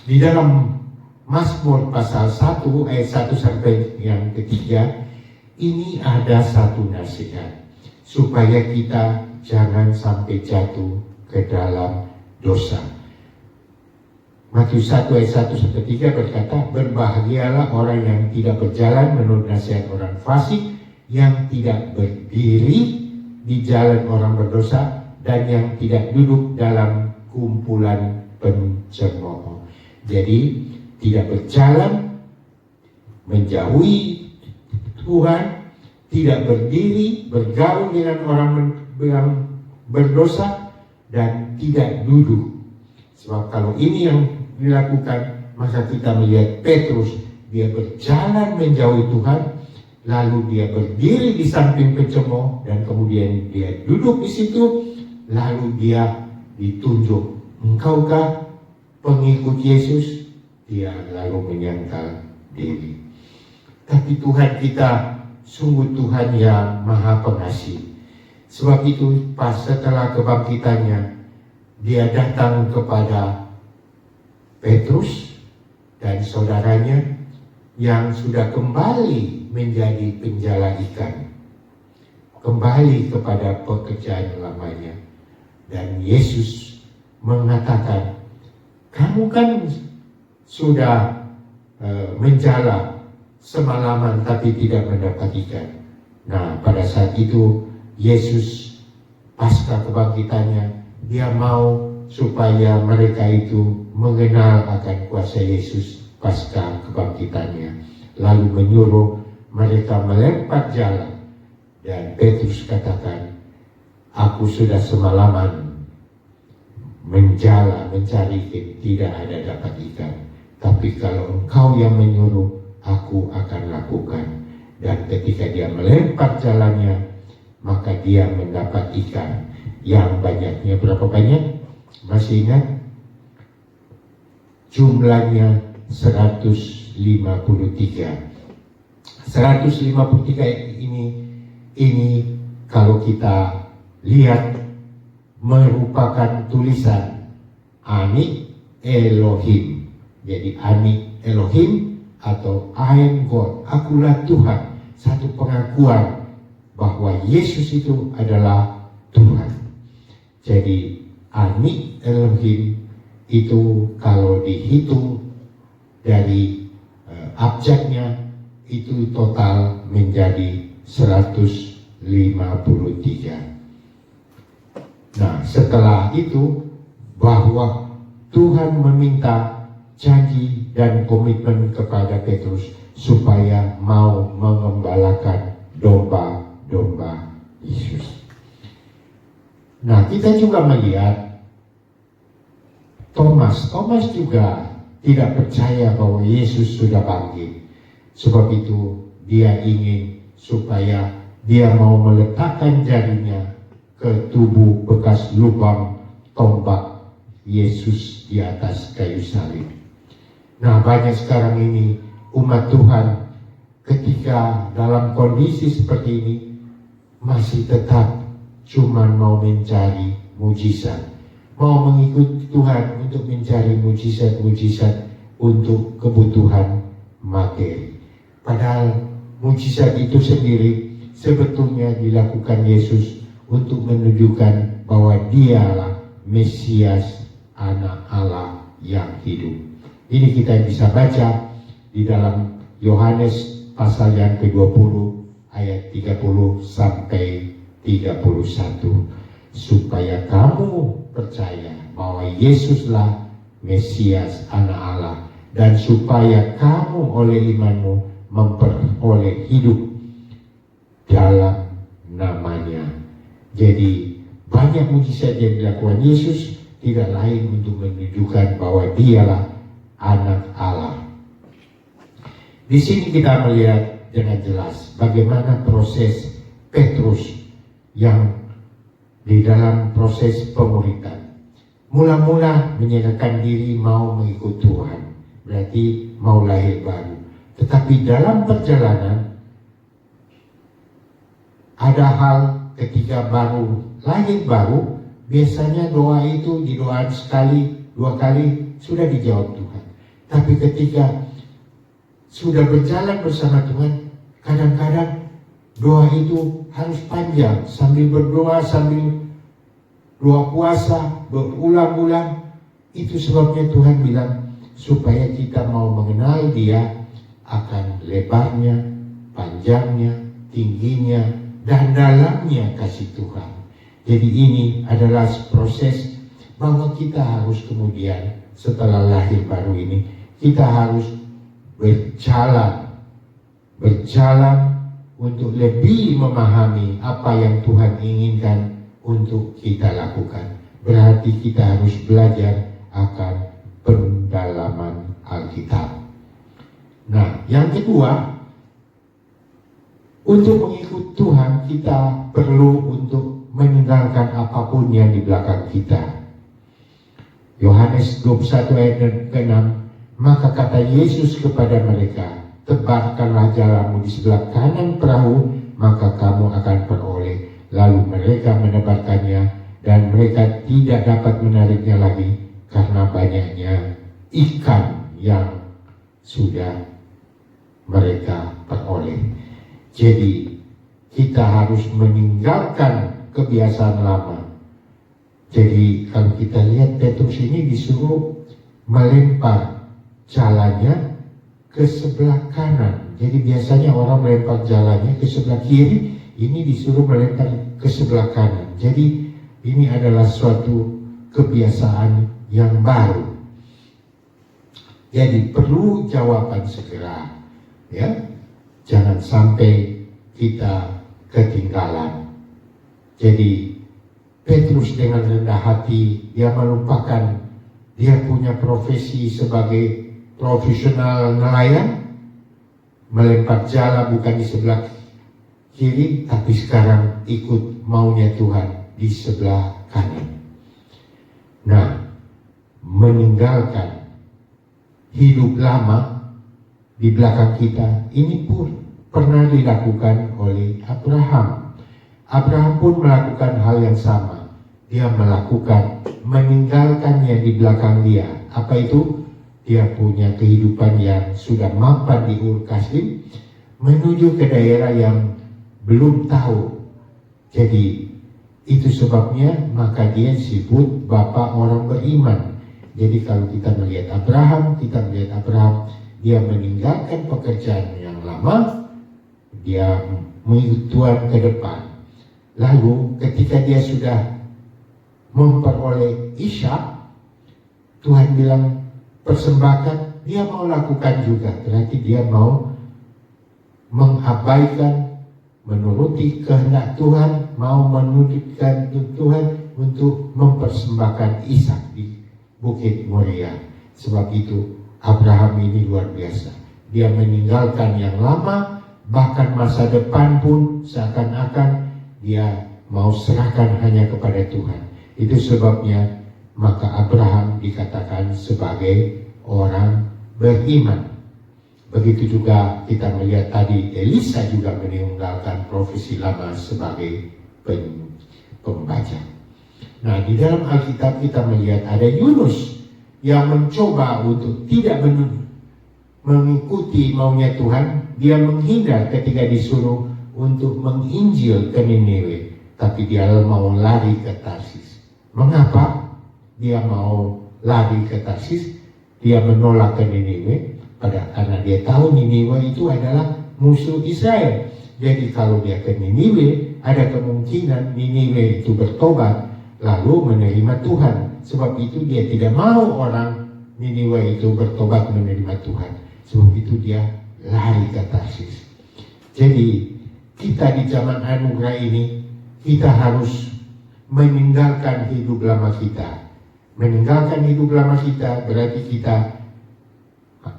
Di dalam Mazmur pasal 1 ayat 1 sampai yang ketiga, ini ada satu nasihat supaya kita jangan sampai jatuh ke dalam dosa. Matius 1 ayat 1 sampai 3 berkata, berbahagialah orang yang tidak berjalan menurut nasihat orang fasik, yang tidak berdiri di jalan orang berdosa, dan yang tidak duduk dalam kumpulan pencemooh. Jadi tidak berjalan menjauhi Tuhan, tidak berdiri bergaul dengan orang yang berdosa, dan tidak duduk. Sebab kalau ini yang dilakukan, maka kita melihat Petrus, dia berjalan menjauhi Tuhan, lalu dia berdiri di samping pencemooh, dan kemudian dia duduk di situ, lalu dia ditunjuk, engkaukah pengikut Yesus? Dia lalu menyangkal diri. Tapi Tuhan kita sungguh Tuhan yang Maha Pengasih. Sebab itu pas setelah kebangkitannya, dia datang kepada Petrus dan saudaranya yang sudah kembali menjadi penjala ikan, kembali kepada pekerjaan lamanya. Dan Yesus mengatakan, kamu kan sudah menjala semalaman tapi tidak mendapat ikan. Nah, pada saat itu Yesus pasca kebangkitannya, dia mau supaya mereka itu mengenal akan kuasa Yesus pasca kebangkitannya, lalu menyuruh mereka melempar jala. Dan Petrus katakan, aku sudah semalaman menjala mencari ikan, tidak ada dapat ikan, tapi kalau engkau yang menyuruh, aku akan lakukan. Dan ketika dia melempar jalannya, maka dia mendapat ikan yang banyaknya. Berapa banyak? Masih ingat? Jumlahnya 153. 153 ini kalau kita lihat merupakan tulisan Ani Elohim. Jadi Ani Elohim atau I am God, akulah Tuhan. Satu pengakuan bahwa Yesus itu adalah Tuhan. Jadi Ani Elohim itu kalau dihitung dari abjadnya itu total menjadi 153. Nah, setelah itu bahwa Tuhan meminta janji dan komitmen kepada Petrus supaya mau mengembalakan domba-domba Yesus. Nah, kita juga melihat Thomas juga tidak percaya bahwa Yesus sudah bangkit. Sebab itu dia ingin supaya dia mau meletakkan jarinya ke tubuh bekas lubang tombak Yesus di atas kayu salib. Nah, banyak sekarang ini umat Tuhan ketika dalam kondisi seperti ini masih tetap cuma mau mencari mujizat, mau mengikuti Tuhan untuk mencari mujizat-mujizat untuk kebutuhan materi. Padahal mujizat itu sendiri sebetulnya dilakukan Yesus untuk menunjukkan bahwa dialah Mesias, anak Allah yang hidup. Ini kita bisa baca di dalam Yohanes pasal yang ke-20 ayat 30 sampai 31, supaya kamu percaya bahwa Yesuslah Mesias, anak Allah, dan supaya kamu oleh imanmu memperoleh hidup dalam namanya. Jadi banyak mujizat yang dilakukan Yesus tidak lain untuk menunjukkan bahwa dialah anak Allah. Di sini kita melihat dengan jelas bagaimana proses Petrus yang di dalam proses pemuridan. Mula-mula menyerahkan diri mau mengikut Tuhan, berarti mau lahir baru. Tetapi dalam perjalanan ada hal ketika baru lahir baru, biasanya doa itu didoakan sekali, 2 kali sudah dijawab Tuhan. Tapi ketika sudah berjalan bersama Tuhan, kadang-kadang doa itu harus panjang, sambil berdoa, sambil doa puasa, berulang-ulang. Itu sebabnya Tuhan bilang supaya kita mau mengenal Dia akan lebarnya, panjangnya, tingginya, dan dalamnya kasih Tuhan. Jadi ini adalah proses bahwa kita harus kemudian setelah lahir baru ini, kita harus berjalan untuk lebih memahami apa yang Tuhan inginkan untuk kita lakukan. Berarti kita harus belajar akan pendalaman Alkitab. Nah, yang kedua, untuk mengikut Tuhan kita perlu untuk meninggalkan apapun yang di belakang kita. Yohanes 21 ayat ke-6, maka kata Yesus kepada mereka, tebarkanlah jalamu di sebelah kanan perahu, maka kamu akan peroleh. Lalu mereka menebarkannya, dan mereka tidak dapat menariknya lagi karena banyaknya ikan yang sudah mereka peroleh. Jadi kita harus meninggalkan kebiasaan lama. Jadi kalau kita lihat Petrus ini disuruh melempar jalannya ke sebelah kanan. Jadi biasanya orang melempar jalannya ke sebelah kiri, ini disuruh melempar ke sebelah kanan. Jadi ini adalah suatu kebiasaan yang baru. Jadi perlu jawaban segera, ya. Jangan sampai kita ketinggalan. Jadi Petrus dengan rendah hati, dia melupakan dia punya profesi sebagai profesional nelayan, melempar jala bukan di sebelah kiri, tapi sekarang ikut maunya Tuhan di sebelah kanan. Nah, meninggalkan hidup lama di belakang kita, ini pun pernah dilakukan oleh Abraham. Abraham pun melakukan hal yang sama. Dia melakukan, meninggalkan yang di belakang dia. Apa itu? Dia punya kehidupan yang sudah mapan di Ur Kasdim, menuju ke daerah yang belum tahu. Jadi itu sebabnya maka dia disebut Bapa orang beriman. Jadi kalau kita melihat Abraham, dia meninggalkan pekerjaan yang lama, dia mengikut Tuhan ke depan. Lalu ketika dia sudah memperoleh Ishak, Tuhan bilang persembahkan, dia mau lakukan juga. Berarti dia mau mengabaikan, menuruti kehendak Tuhan, mau menunjukkan Tuhan untuk mempersembahkan Ishak di Bukit Moria. Sebab itu Abraham ini luar biasa. Dia meninggalkan yang lama, bahkan masa depan pun seakan-akan dia mau serahkan hanya kepada Tuhan. Itu sebabnya maka Abraham dikatakan sebagai orang beriman. Begitu juga kita melihat tadi Elisa juga meninggalkan profesi lama sebagai pembaca. Nah, di dalam Alkitab kita melihat ada Yunus yang mencoba untuk tidak mengikuti maunya Tuhan. Dia menghindar ketika disuruh untuk menginjil ke Niniwe, tapi dia mau lari ke Tarsis. Mengapa dia mau lari ke Tarsis? Dia menolak ke Niniwe karena dia tahu Niniwe itu adalah musuh Israel. Jadi kalau dia ke Niniwe, ada kemungkinan Niniwe itu bertobat lalu menerima Tuhan. Sebab itu dia tidak mau orang Niniwe itu bertobat menerima Tuhan. Sebab itu dia lari ke Tarsis. Jadi kita di zaman anugerah ini, kita harus meninggalkan hidup lama kita. Meninggalkan hidup lama kita berarti kita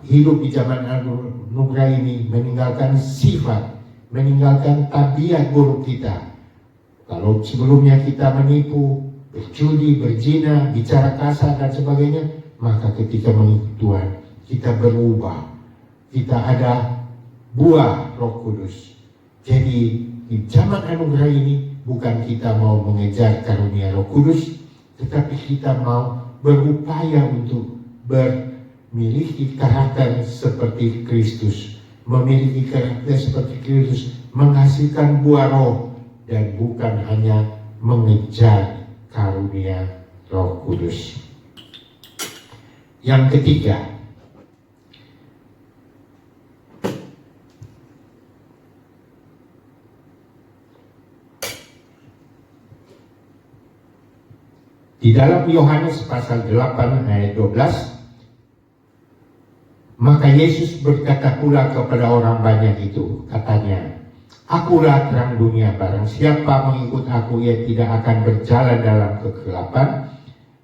hidup di zaman anugerah ini, meninggalkan sifat, meninggalkan tabiat buruk kita. Kalau sebelumnya kita menipu, berjudi, berzina, bicara kasar dan sebagainya, maka ketika mengikut Tuhan, kita berubah. Kita ada buah Roh Kudus. Jadi di zaman anugerah ini bukan kita mau mengejar karunia Roh Kudus, tetapi kita mau berupaya untuk memiliki karakter seperti Kristus, memiliki karakter seperti Kristus, menghasilkan buah Roh dan bukan hanya mengejar karunia Roh Kudus. Yang ketiga, di dalam Yohanes pasal 8 ayat 12, maka Yesus berkata pula kepada orang banyak itu, katanya, "Akulah terang dunia, barang siapa mengikut aku, ia tidak akan berjalan dalam kegelapan,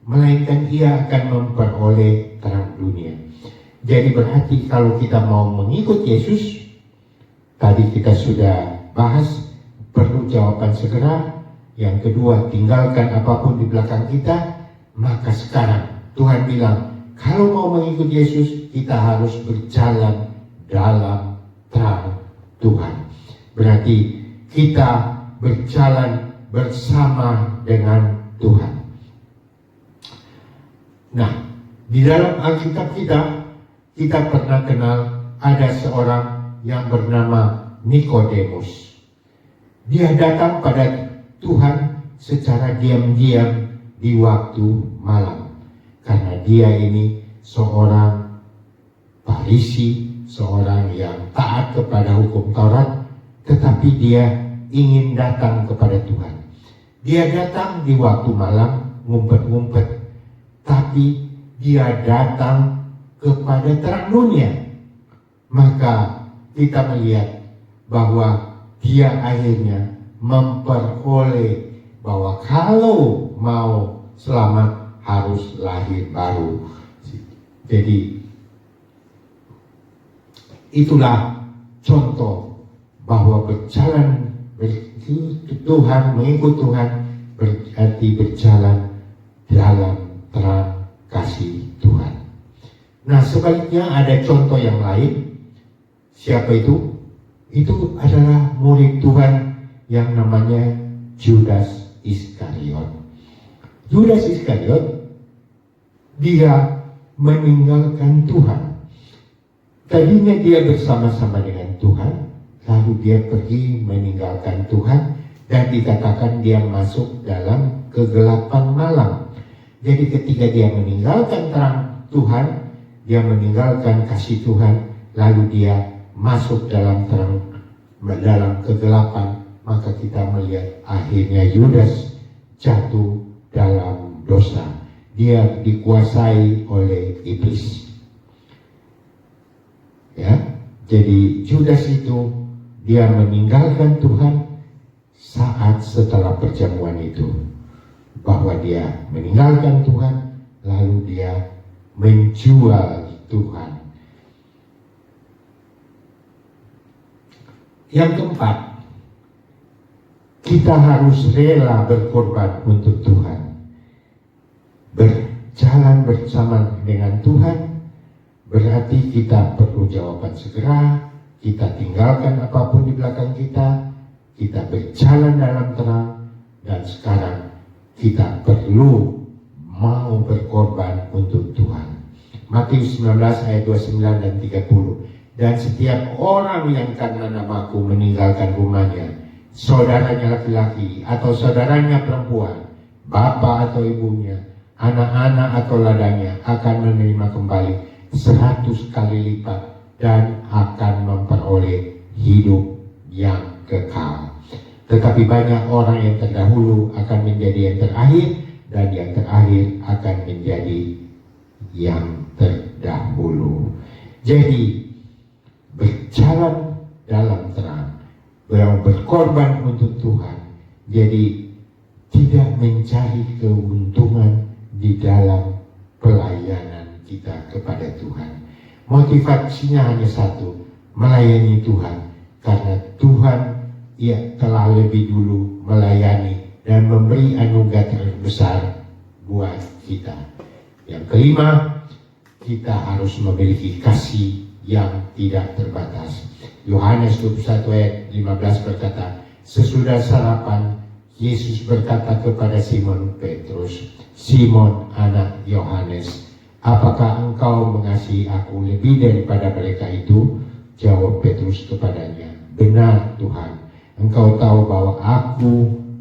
melainkan ia akan memperoleh terang dunia." Jadi berarti kalau kita mau mengikut Yesus, tadi kita sudah bahas, perlu jawaban segera. Yang kedua, tinggalkan apapun di belakang kita. Maka sekarang Tuhan bilang, kalau mau mengikut Yesus, kita harus berjalan dalam terang Tuhan. Berarti kita berjalan bersama dengan Tuhan. Nah, Di dalam Alkitab kita pernah kenal ada seorang yang bernama Nikodemus. Dia datang pada Tuhan secara diam-diam di waktu malam. Karena dia ini seorang Farisi, seorang yang taat kepada hukum Taurat, tetapi dia ingin datang kepada Tuhan. Dia datang di waktu malam, ngumpet-ngumpet, tapi dia datang kepada terang dunia. Maka kita melihat bahwa dia akhirnya memperoleh bahwa kalau mau selamat harus lahir baru. Jadi itulah contoh bahwa berjalan Tuhan, mengikut Tuhan berarti berjalan dalam terang kasih Tuhan. Nah, sebaliknya ada contoh yang lain. Siapa itu? Itu adalah murid Tuhan yang namanya Judas Iskariot. Judas Iskariot, dia meninggalkan Tuhan. Tadinya dia bersama-sama dengan Tuhan, lalu dia pergi meninggalkan Tuhan, dan dikatakan dia masuk dalam kegelapan malam. Jadi ketika dia meninggalkan terang Tuhan, dia meninggalkan kasih Tuhan, lalu dia masuk dalam terang, dalam kegelapan, maka kita melihat akhirnya Yudas jatuh dalam dosa. Dia dikuasai oleh iblis. Ya, jadi Judas itu dia meninggalkan Tuhan saat setelah perjamuan itu, bahwa dia meninggalkan Tuhan, lalu dia menjual Tuhan. Yang keempat, kita harus rela berkorban untuk Tuhan. Berjalan bersama dengan Tuhan berarti kita perlu jawaban segera, kita tinggalkan apapun di belakang kita berjalan dalam terang, dan sekarang kita perlu mau berkorban untuk Tuhan. Matius 19 ayat 29 dan 30. Dan setiap orang yang karena namaku meninggalkan rumahnya, saudaranya laki-laki atau saudaranya perempuan, bapak atau ibunya, anak-anak atau ladangnya, akan menerima kembali 100 kali lipat dan akan memperoleh hidup yang kekal. Tetapi banyak orang yang terdahulu akan menjadi yang terakhir, dan yang terakhir akan menjadi yang terdahulu. Jadi berjalan dalam terang, berkorban untuk Tuhan, jadi tidak mencari keuntungan di dalam pelayanan kita kepada Tuhan. Motivasinya hanya satu, melayani Tuhan, karena Tuhan telah lebih dulu melayani dan memberi anugerah terbesar buat kita. Yang kelima, kita harus memiliki kasih yang tidak terbatas. Yohanes 21 ayat 15 berkata, sesudah sarapan, Yesus berkata kepada Simon Petrus, Simon anak Yohanes, apakah engkau mengasihi aku lebih daripada mereka itu? Jawab Petrus kepadanya, benar Tuhan, engkau tahu bahwa aku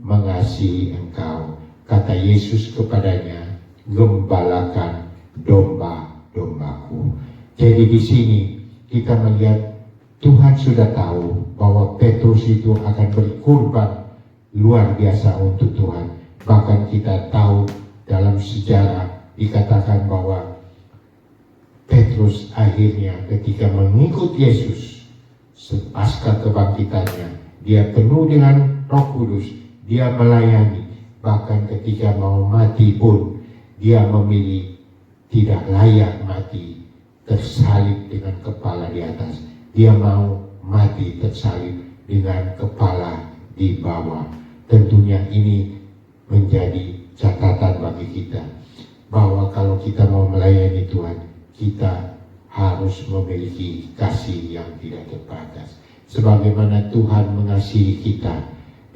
mengasihi engkau. Kata Yesus kepadanya, gembalakan domba-dombaku. Jadi di sini kita melihat Tuhan sudah tahu bahwa Petrus itu akan berkorban luar biasa untuk Tuhan. Bahkan kita tahu dalam sejarah dikatakan bahwa Petrus akhirnya ketika mengikut Yesus pasca kebangkitannya, dia penuh dengan Roh Kudus, dia melayani. Bahkan ketika mau mati pun dia memilih tidak layak mati tersalib dengan kepala di atas. Dia mau mati tersalib dengan kepala di bawah. Tentunya ini menjadi catatan bagi kita, bahwa kalau kita mau melayani Tuhan, kita harus memiliki kasih yang tidak terbatas. Sebagaimana Tuhan mengasihi kita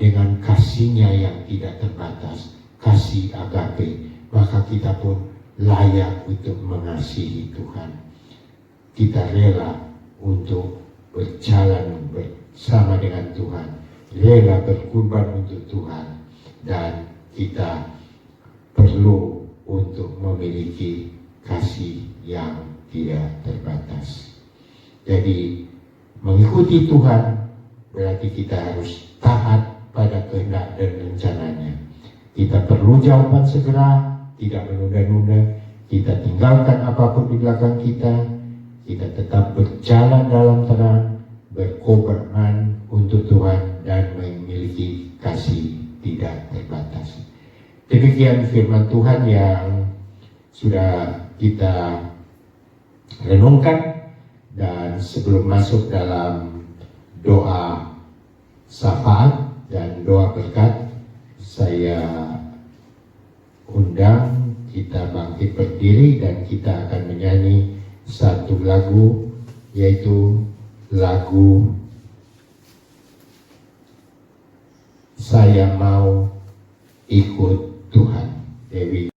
dengan kasih-Nya yang tidak terbatas, kasih agape, maka kita pun layak untuk mengasihi Tuhan. Kita rela untuk berjalan bersama dengan Tuhan, rela berkorban untuk Tuhan, dan kita perlu untuk memiliki kasih yang tidak terbatas. Jadi mengikuti Tuhan berarti kita harus taat pada kehendak dan rencananya. Kita perlu jawaban segera, tidak menunda-nunda. Kita tinggalkan apapun di belakang kita. Kita tetap berjalan dalam terang, berkorban untuk Tuhan, dan memiliki kasih tidak terbatas. Demikian firman Tuhan yang sudah kita renungkan. Dan sebelum masuk dalam doa syafaat dan doa berkat, saya undang kita bangkit berdiri dan kita akan menyanyi satu lagu, yaitu lagu Saya Mau Ikut Tuhan. Dewi.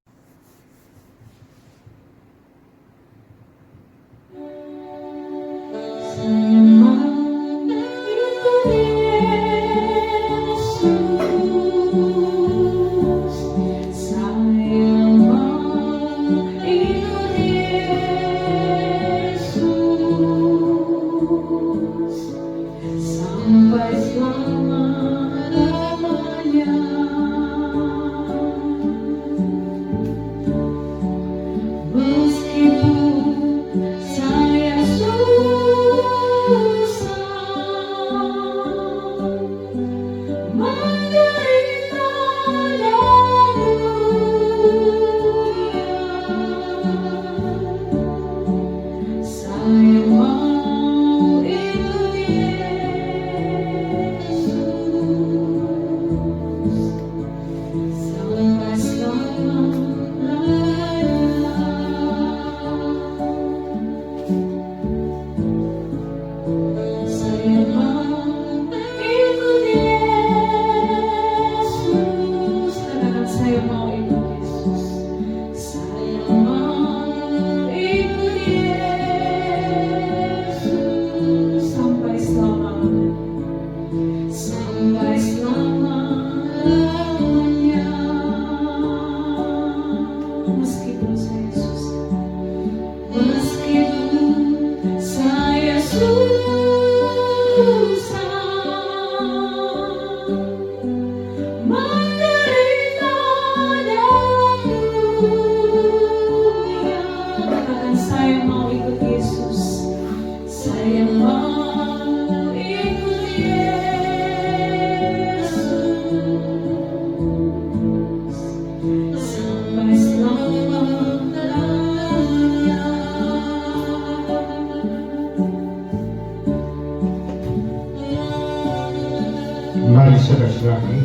Mari saudara-saudari,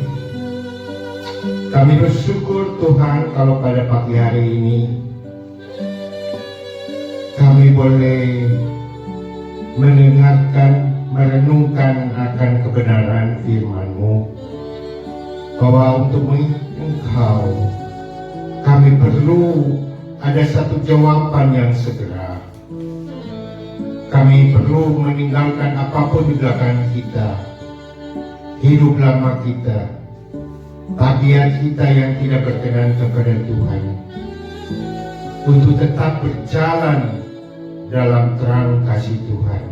kami bersyukur Tuhan kalau pada pagi hari ini kami boleh mendengarkan, merenungkan akan kebenaran firman-Mu, bahwa untuk mengingat Engkau kami perlu ada satu jawaban yang segera. Kami perlu meninggalkan apapun di belakang kita, hidup lama kita, tabiat kita yang tidak berkenan kepada Tuhan, untuk tetap berjalan dalam terang kasih Tuhan.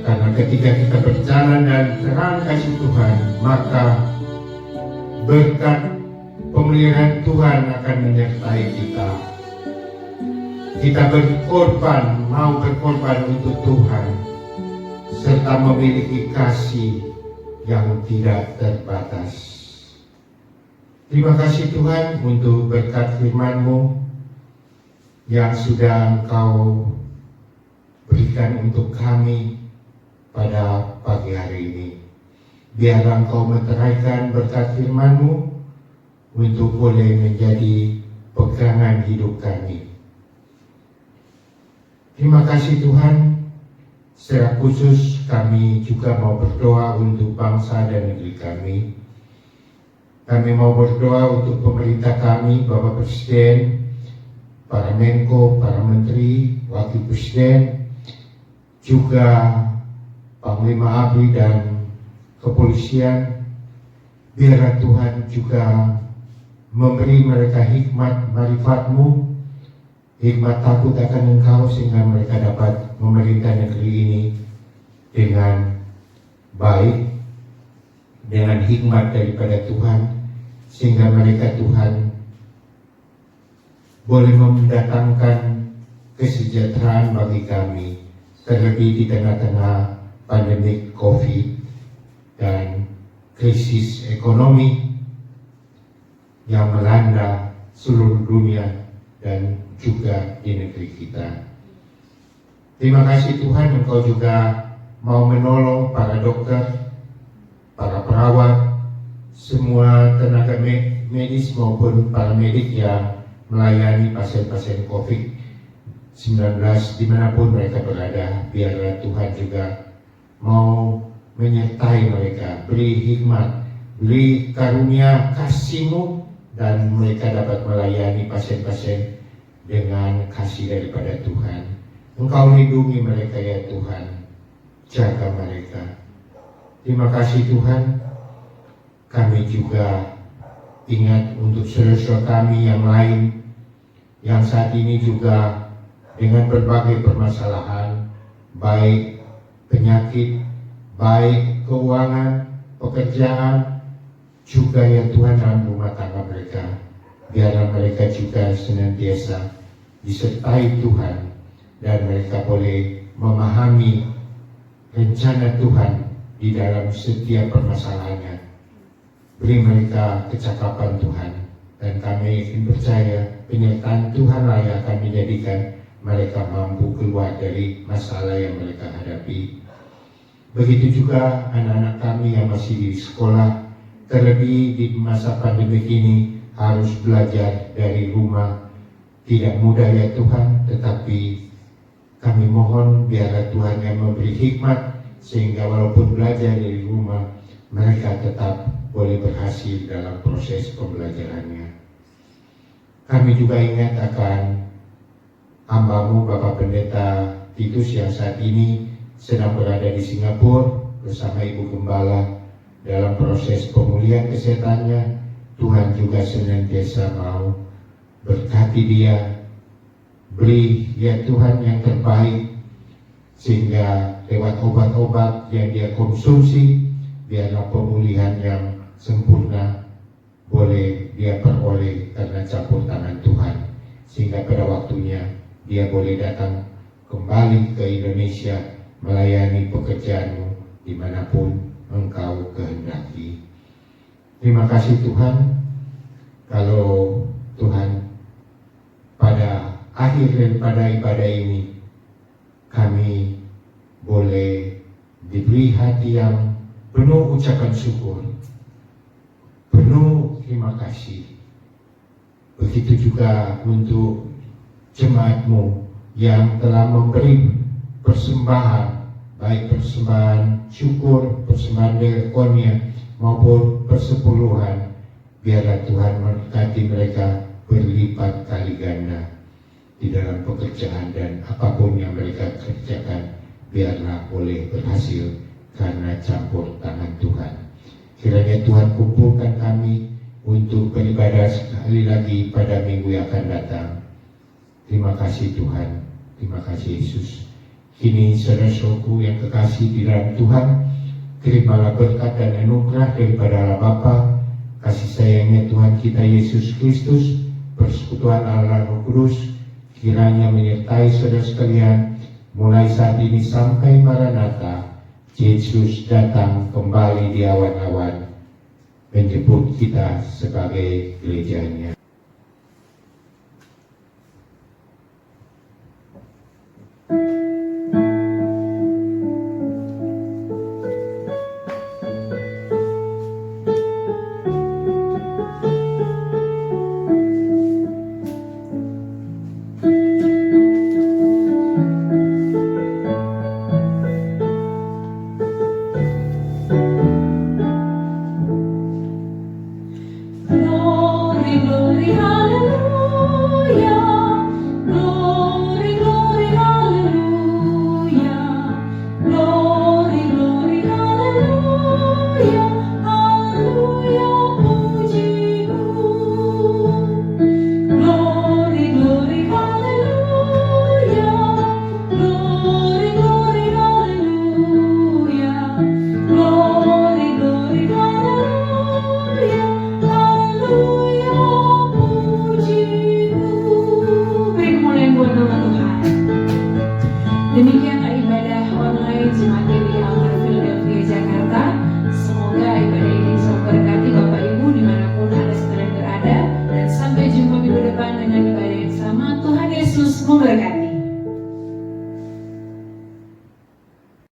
Karena ketika kita berjalan dalam terang kasih Tuhan, maka berkat pemeliharaan Tuhan akan menyertai kita. Kita berkorban, mau berkorban untuk Tuhan, serta memiliki kasih yang tidak terbatas. Terima kasih Tuhan untuk berkat firman-Mu yang sudah Engkau berikan untuk kami pada pagi hari ini. Biarlah Engkau meteraikan berkat firman-Mu untuk boleh menjadi pegangan hidup kami. Terima kasih Tuhan. Secara khusus kami juga mau berdoa untuk bangsa dan negeri kami. Kami mau berdoa untuk pemerintah kami, Bapak Presiden, para Menko, para Menteri, Wakil Presiden, juga Panglima ABRI dan kepolisian. Biarlah Tuhan juga memberi mereka hikmat marifat-Mu, hikmat takut akan Engkau, sehingga mereka dapat memerintah negeri ini dengan baik, dengan hikmat daripada Tuhan, sehingga mereka Tuhan boleh mendatangkan kesejahteraan bagi kami, terlebih di tengah-tengah pandemi COVID dan krisis ekonomi yang melanda seluruh dunia dan juga di negeri kita. Terima kasih Tuhan, Engkau juga mau menolong para dokter, para perawat, semua tenaga medis maupun paramedik yang melayani pasien-pasien COVID-19 dimanapun mereka berada. Biarlah Tuhan juga mau menyertai mereka, beri hikmat, beri karunia kasih-Mu, dan mereka dapat melayani pasien-pasien dengan kasih daripada Tuhan. Engkau lindungi mereka ya Tuhan, jaga mereka. Terima kasih Tuhan. Kami juga ingat untuk saudara-saudara kami yang lain yang saat ini juga dengan berbagai permasalahan, baik penyakit, baik keuangan, pekerjaan, juga ya Tuhan dalam rumah tangga mereka. Biarlah mereka juga senantiasa disertai Tuhan dan mereka boleh memahami rencana Tuhan di dalam setiap permasalahannya. Beri mereka kecakapan Tuhan, dan kami yakin percaya penyertaan Tuhanlah yang akan menjadikan mereka mampu keluar dari masalah yang mereka hadapi. Begitu juga anak-anak kami yang masih di sekolah, terlebih di masa pandemi ini harus belajar dari rumah. Tidak mudah ya Tuhan, tetapi kami mohon biarlah Tuhan yang memberi hikmat, sehingga walaupun belajar dari rumah, mereka tetap boleh berhasil dalam proses pembelajarannya. Kami juga ingat akan hamba-Mu Bapak Pendeta Titus yang saat ini sedang berada di Singapura bersama Ibu Gembala dalam proses pemulihan kesehatannya. Tuhan juga senantiasa mau berkati dia, beri ya Tuhan yang terbaik, sehingga lewat obat-obat yang dia konsumsi, biarlah pemulihan yang sempurna boleh dia peroleh karena campur tangan Tuhan, sehingga pada waktunya dia boleh datang kembali ke Indonesia melayani pekerjaan-Mu dimanapun Engkau kehendaki. Terima kasih Tuhan, kalau Tuhan pada akhir daripada ibadah ini kami boleh diberi hati yang penuh ucapan syukur, penuh terima kasih. Begitu juga untuk jemaat-Mu yang telah memberi persembahan, baik persembahan syukur, persembahan diakonia maupun persepuluhan. Biarlah Tuhan memberkati mereka berlipat kali ganda di dalam pekerjaan, dan apapun yang mereka kerjakan biarlah boleh berhasil karena campur tangan Tuhan. Kiranya Tuhan kumpulkan kami untuk beribadah sekali lagi pada minggu yang akan datang. Terima kasih Tuhan, terima kasih Yesus. Kini saudara-saudaraku yang kekasih di dalam Tuhan, terimalah berkat dan anugerah daripada Allah Bapa, kasih sayangnya Tuhan kita Yesus Kristus, persekutuan Allah Roh Kudus, kiranya menyertai saudara sekalian mulai saat ini sampai Maranatha. Yesus datang kembali di awan-awan menjemput kita sebagai gerejanya.